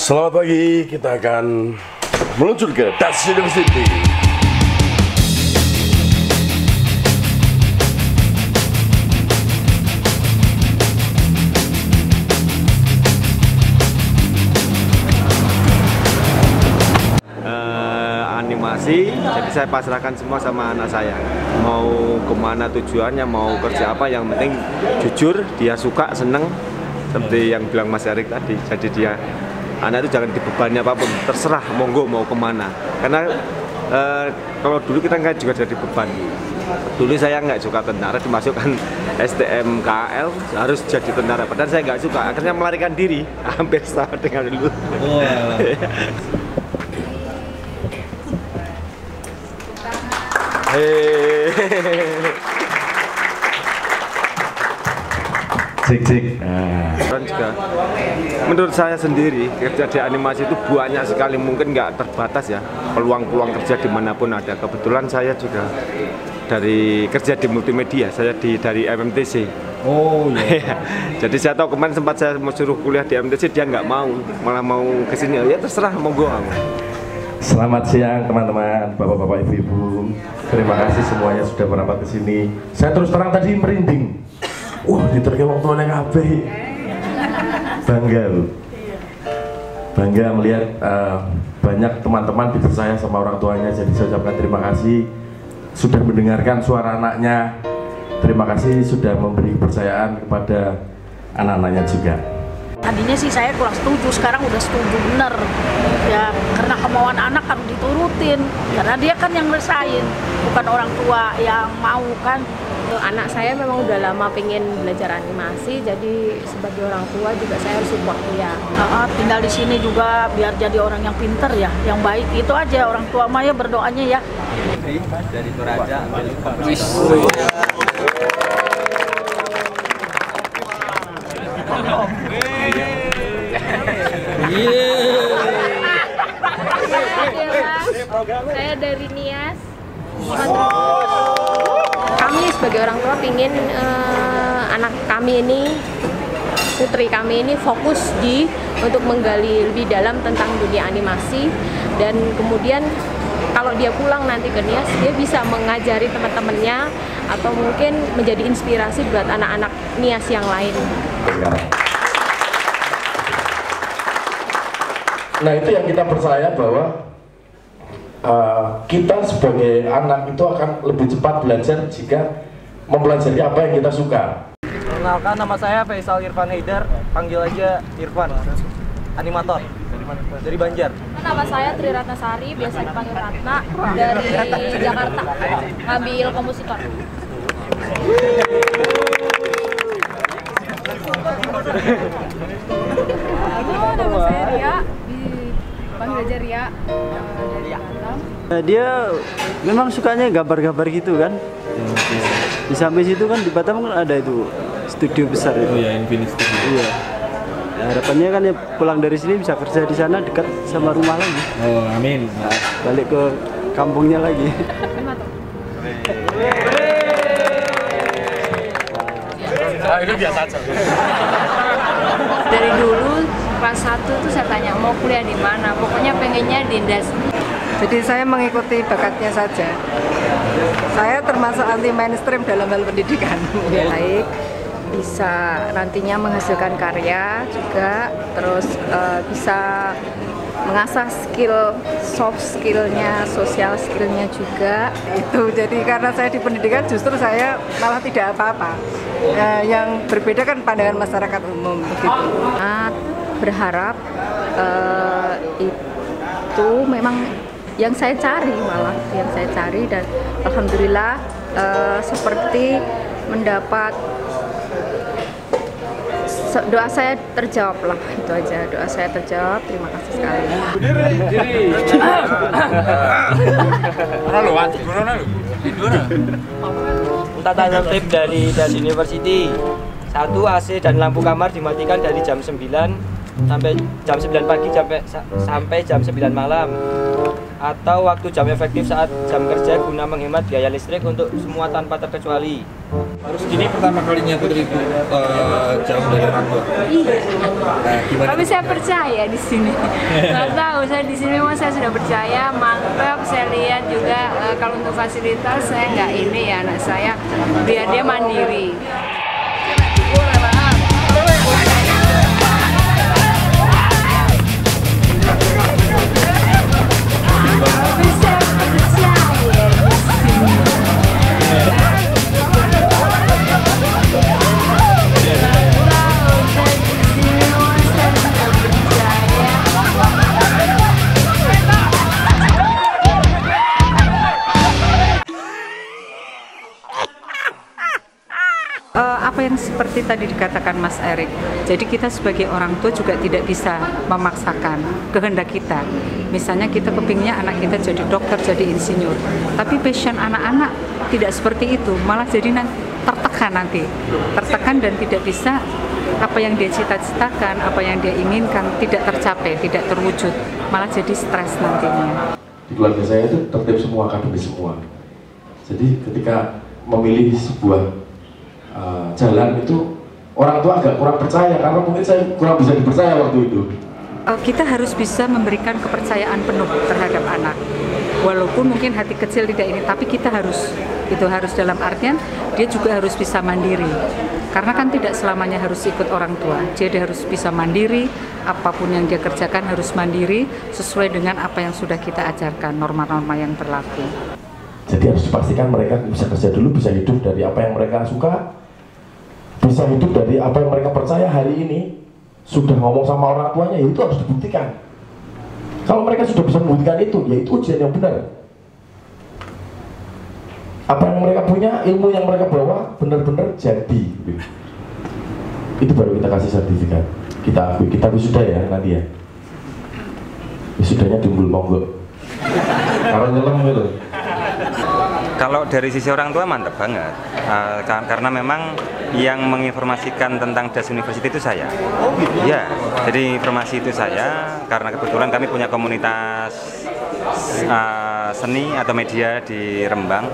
Selamat pagi, kita akan meluncur ke Das University. Animasi, jadi saya pasrahkan semua sama anak saya. Mau kemana tujuannya, mau kerja apa, yang penting jujur, dia suka, seneng. Seperti yang bilang Mas Erik tadi, jadi dia anak itu jangan dibebani apapun, terserah monggo mau kemana. Karena kalau dulu kita nggak juga jadi beban. Dulu saya nggak suka tentara, dimasukkan STMKL harus jadi tentara. Padahal saya nggak suka, akhirnya melarikan diri, hampir sama dengan dulu. Oh, Cik. Dan juga menurut saya sendiri kerja di animasi itu banyak sekali, mungkin nggak terbatas ya peluang-peluang kerja dimanapun ada. Kebetulan saya juga dari kerja di multimedia, saya dari MMTC. Oh iya. Jadi saya tahu kemarin sempat saya mau suruh kuliah di MMTC, dia nggak mau, malah mau kesini. Ya terserah, monggo. Selamat siang teman-teman, bapak-bapak, ibu-ibu. Terima kasih semuanya sudah merapat ke sini. Saya terus terang tadi merinding. Wah, diterke wong tuane kabeh. Bangga loh. Bangga melihat banyak teman-teman dipercaya sama orang tuanya. Jadi saya ucapkan terima kasih sudah mendengarkan suara anaknya. Terima kasih sudah memberi kepercayaan kepada anak-anaknya juga. Tadinya sih saya kurang setuju, sekarang udah setuju bener ya, karena kemauan anak harus diturutin, karena dia kan yang ngerasain, bukan orang tua yang mau kan. Anak saya memang udah lama pengen belajar animasi, jadi sebagai orang tua juga saya harus support dia. Tinggal di sini juga biar jadi orang yang pinter ya, yang baik, itu aja orang tua mah ya, berdoanya ya. Dari Toraja ambil Saya dari Nias. Kami sebagai orang tua ingin anak kami ini, putri kami ini fokus untuk menggali lebih dalam tentang dunia animasi, dan kemudian kalau dia pulang nanti ke Nias, dia bisa mengajari teman-temannya atau mungkin menjadi inspirasi buat anak-anak Nias yang lain. Nah, itu yang kita percaya bahwa kita sebagai anak itu akan lebih cepat belajar jika mempelajari apa yang kita suka. Perkenalkan, nama saya Faisal Irfan Haidar, panggil aja Irfan, animator dari Banjar. Nama saya Tri Ratnasari, biasa dipanggil Ratna, dari Jakarta, ngambil kompositor. Nama saya Ria, dipanggil aja Ria, dari Batam. Dia memang sukanya gambar-gambar gitu kan. Di samping situ kan di Batam kan ada itu studio besar itu. Oh ya, Infinity Studio. Iya. Ya, harapannya kan ya pulang dari sini bisa kerja di sana dekat sama rumah lagi. Oh, amin. Nah, balik ke kampungnya lagi. Itu biasa aja. Dari dulu kelas 1 tuh saya tanya mau kuliah di mana, pokoknya pengennya di industri. Jadi saya mengikuti bakatnya saja. Saya termasuk anti mainstream dalam hal pendidikan. Baik, bisa nantinya menghasilkan karya juga, terus bisa mengasah skill, soft skillnya, sosial skillnya juga. Itu jadi karena saya di pendidikan justru saya malah tidak apa-apa. Yang berbeda kan pandangan masyarakat umum begitu. Berharap itu memang yang saya cari, malah yang saya cari, dan alhamdulillah seperti mendapat doa saya terjawab lah, itu aja, doa saya terjawab. Terima kasih sekali. Tata tertib dari Das University. 1, AC dan lampu kamar dimatikan dari jam 9 sampai jam 9 pagi sampai jam 9 malam. atau waktu jam efektif saat jam kerja guna menghemat biaya listrik untuk semua tanpa terkecuali. Terus ini pertama kalinya Putri itu jauh dari orang tua. Iya. Nah, gimana? Tapi saya percaya di sini. Nggak tahu, saya di sini memang saya sudah percaya, mantap. Saya lihat juga kalau untuk fasilitas saya nggak ini ya anak saya, biar dia mandiri. Apa yang seperti tadi dikatakan Mas Erik, jadi kita sebagai orang tua juga tidak bisa memaksakan kehendak kita. Misalnya kita kepingnya anak kita jadi dokter, jadi insinyur, tapi passion anak-anak tidak seperti itu, malah jadi tertekan dan tidak bisa apa yang dia cita-citakan, apa yang dia inginkan tidak tercapai, tidak terwujud, malah jadi stres nantinya. Di keluarga saya itu tertib semua, akademis semua. Jadi ketika memilih sebuah jalan itu orang tua agak kurang percaya karena mungkin saya kurang bisa dipercaya waktu itu. Kita harus bisa memberikan kepercayaan penuh terhadap anak, walaupun mungkin hati kecil tidak ini, tapi kita harus dalam artian dia juga harus bisa mandiri, karena kan tidak selamanya harus ikut orang tua. Jadi harus bisa mandiri, apapun yang dia kerjakan harus mandiri sesuai dengan apa yang sudah kita ajarkan, norma-norma yang berlaku. Jadi harus dipastikan mereka bisa kerja dulu, bisa hidup dari apa yang mereka suka, bisa hidup dari apa yang mereka percaya hari ini. Sudah ngomong sama orang tuanya, ya itu harus dibuktikan. Kalau mereka sudah bisa membuktikan itu, ya itu ujian yang benar. Apa yang mereka punya, ilmu yang mereka bawa, benar-benar jadi. Itu baru kita kasih sertifikat. Kita akui, kita wisuda ya nanti ya. Wisudanya diumbul monggo. Kalau nyelam gitu. Kalau dari sisi orang tua mantap banget, karena memang yang menginformasikan tentang DAS University itu saya. Ya, jadi informasi itu saya, karena kebetulan kami punya komunitas seni atau media di Rembang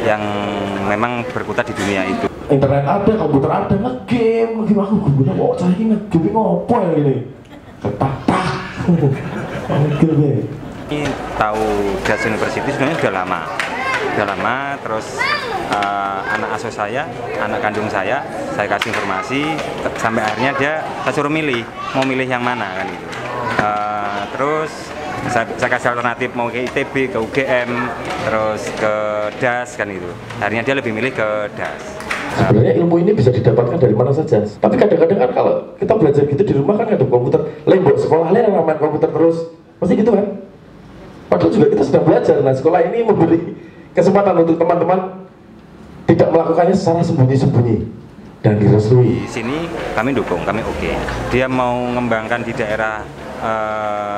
yang memang berkutat di dunia itu. Internet ada, komputer ada, nge-game aku guna kok cari nge-game ngopo ya gini. Ketatah. Ini tahu DAS University sebenarnya sudah lama, terus anak asuh saya, anak kandung saya kasih informasi, sampai akhirnya saya suruh mau milih yang mana kan gitu. Terus saya kasih alternatif mau ke ITB, ke UGM, terus ke DAS kan itu. Akhirnya dia lebih milih ke DAS. Sebenarnya ilmu ini bisa didapatkan dari mana saja. Tapi kadang-kadang kan kalau kita belajar gitu di rumah kan ada komputer, lembok sekolahnya yang main komputer terus, pasti gitu kan. Padahal juga kita sedang belajar. Nah, sekolah ini memberi kesempatan untuk teman-teman tidak melakukannya secara sembunyi-sembunyi dan direstui. Di sini kami dukung, kami oke. Dia mau mengembangkan di daerah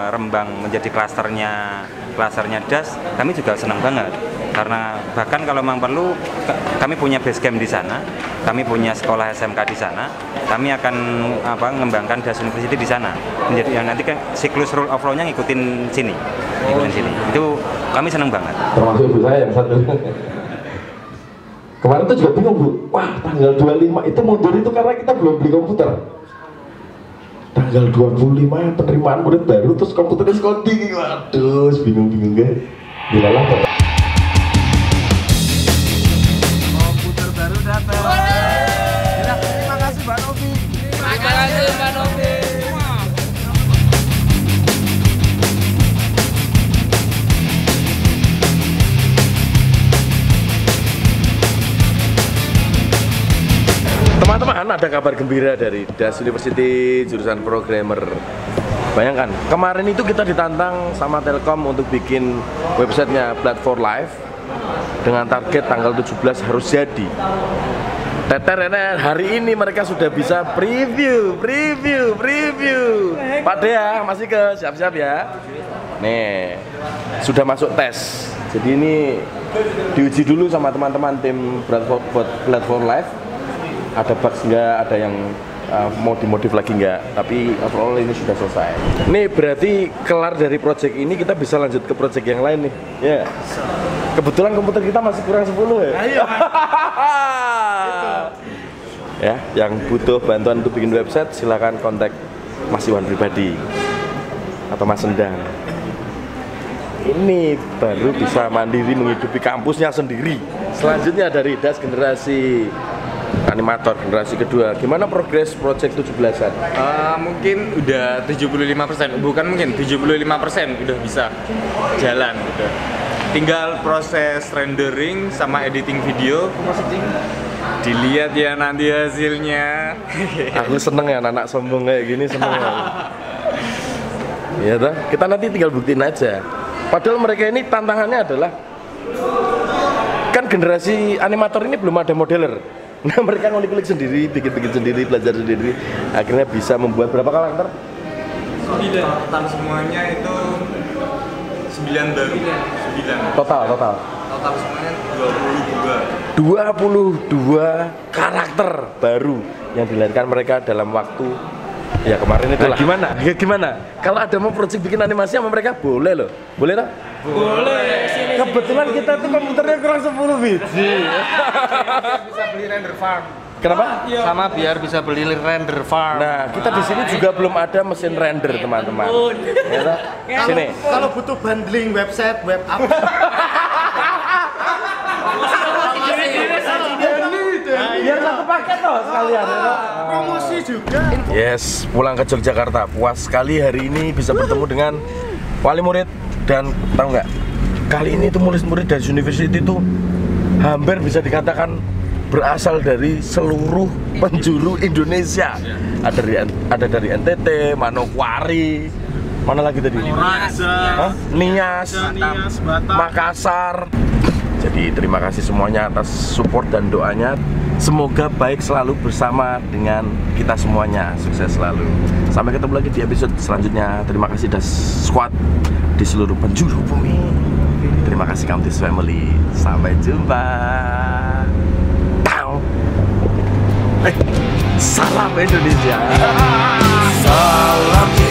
Rembang menjadi klasternya DAS, kami juga senang banget. Karena bahkan kalau memang perlu, kami punya base camp di sana, kami punya sekolah SMK di sana, kami akan mengembangkan DAS University di sana. Menjadi yang nanti kan siklus rule of law-nya ngikutin sini. Itu kami senang banget. Termasuk ibu saya yang satu. Kemarin tuh juga bingung Bu, wah tanggal 25 itu mundur itu karena kita belum beli komputer. Tanggal 25 penerimaan murid baru terus komputernya skondi, waduh bingung-bingung kan. Dilalah Komputer baru datang. Terima kasih Mbak Novi. Terima kasih Mbak Novi. teman-teman, ada kabar gembira dari DAS University jurusan programmer. Bayangkan, kemarin itu kita ditantang sama Telkom untuk bikin websitenya Platform Live dengan target tanggal 17 harus jadi. Hari ini mereka sudah bisa preview. Pak Dea, masih ke siap-siap ya. Nih, sudah masuk tes. Jadi ini diuji dulu sama teman-teman tim Platform Live. Ada bugs nggak, ada yang mau dimodif lagi nggak, tapi overall ini sudah selesai. Nih berarti kelar dari project ini kita bisa lanjut ke project yang lain nih. Ya. Kebetulan komputer kita masih kurang 10 ya. Ayo. Ya, yang butuh bantuan untuk bikin website silakan kontak Mas Iwan pribadi atau Mas Endang. Ini baru bisa mandiri menghidupi kampusnya sendiri. Selanjutnya dari Das generasi animator generasi kedua. Gimana progres project 17-an? Mungkin udah 75%, bukan mungkin 75% udah bisa jalan gitu. Tinggal proses rendering sama editing video. Dilihat ya nanti hasilnya. Aku seneng ya anak sombong kayak gini, seneng ya. Ya toh, kita nanti tinggal buktiin aja. Padahal mereka ini tantangannya adalah kan generasi animator ini belum ada modeler. Nah mereka ngulik-ngulik sendiri, bikin-bikin sendiri, belajar sendiri. Akhirnya bisa membuat berapa karakter? 9. Total semuanya itu 9 baru. 9. Total Semuanya 22 karakter baru yang dilahirkan mereka dalam waktu ya kemarin itulah. Gimana? Kalau ada mau project bikin animasi sama mereka boleh loh. Boleh tak? Boleh. Kebetulan kita tuh komputernya kurang 10 biji. Bisa beli render farm. Kenapa? Sama biar bisa beli render farm. Nah, kita di sini juga belum ada mesin render, teman-teman. Ya toh? Sini. Kalau butuh bundling website, web app. Biar satu paket loh sekalian. Promosi juga. Yes, pulang ke Yogyakarta. Puas sekali hari ini bisa bertemu dengan wali murid dan tahu nggak? Kali ini tuh murid-murid dari university itu hampir bisa dikatakan berasal dari seluruh penjuru Indonesia. Ada dari NTT, Manokwari, mana lagi tadi? Nias, Makassar. Jadi terima kasih semuanya atas support dan doanya. Semoga baik selalu bersama dengan kita semuanya. Sukses selalu. Sampai ketemu lagi di episode selanjutnya. Terima kasih Das Squad di seluruh penjuru bumi. Terima kasih Kamtis Family. Sampai jumpa. Salam Indonesia. Salam